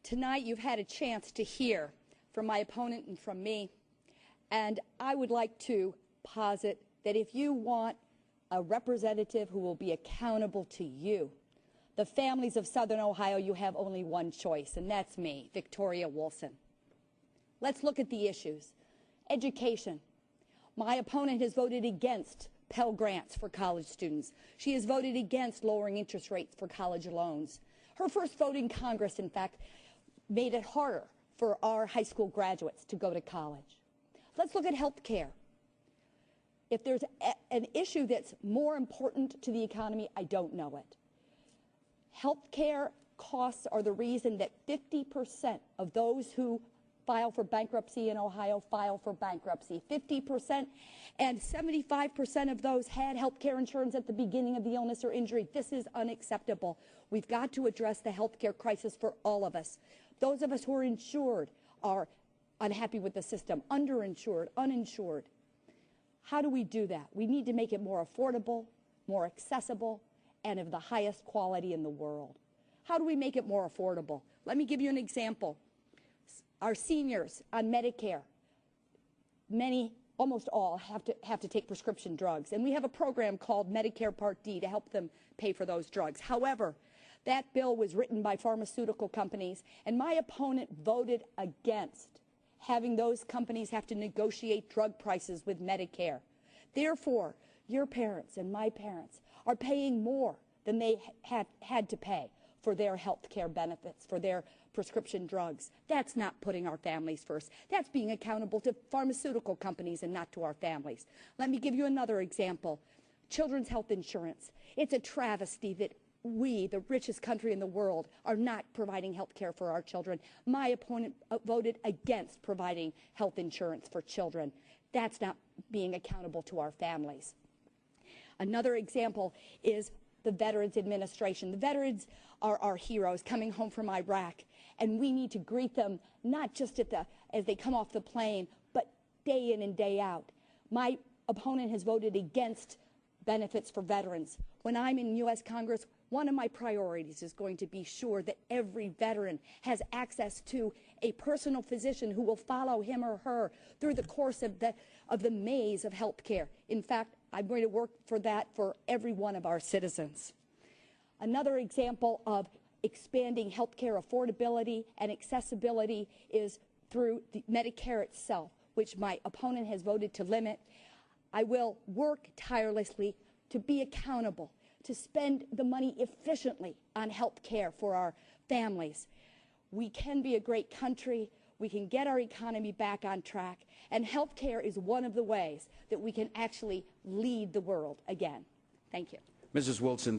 Tonight you've had a chance to hear from my opponent and from me, and I would like to posit that if you want a representative who will be accountable to you, the families of Southern Ohio, you have only one choice, and that's me, Victoria Wulsin. Let's look at the issues. Education. My opponent has voted against Pell Grants for college students. She has voted against lowering interest rates for college loans. Her first vote in Congress, in fact, made it harder for our high school graduates to go to college. Let's look at health care. If there's an issue that's more important to the economy, I don't know it. Health care costs are the reason that 50% of those who file for bankruptcy in Ohio file for bankruptcy. 50%, and 75% of those had health care insurance at the beginning of the illness or injury. This is unacceptable. We've got to address the health care crisis for all of us. Those of us who are insured are unhappy with the system, underinsured, uninsured. How do we do that? We need to make it more affordable, more accessible, and of the highest quality in the world. How do we make it more affordable? Let me give you an example. Our seniors on Medicare, almost all have to take prescription drugs, and we have a program called Medicare Part D to help them pay for those drugs. However, that bill was written by pharmaceutical companies, and my opponent voted against having those companies have to negotiate drug prices with Medicare. Therefore, your parents and my parents are paying more than they had to pay for their health care benefits, for their prescription drugs. That's not putting our families first. That's being accountable to pharmaceutical companies and not to our families. Let me give you another example. Children's health insurance. It's a travesty that we, the richest country in the world, are not providing health care for our children. My opponent voted against providing health insurance for children. That's not being accountable to our families. Another example is the Veterans Administration. The veterans are our heroes coming home from Iraq, and we need to greet them not just as they come off the plane, but day in and day out. My opponent has voted against benefits for veterans. When I'm in U.S. Congress, one of my priorities is going to be sure that every veteran has access to a personal physician who will follow him or her through the course of the maze of health care. In fact, I'm going to work for that for every one of our citizens. Another example of expanding health care affordability and accessibility is through the Medicare itself, which my opponent has voted to limit. I will work tirelessly to be accountable, to spend the money efficiently on health care for our families. We can be a great country. We can get our economy back on track, and health care is one of the ways that we can actually lead the world again. Thank you. Mrs. Wulsin.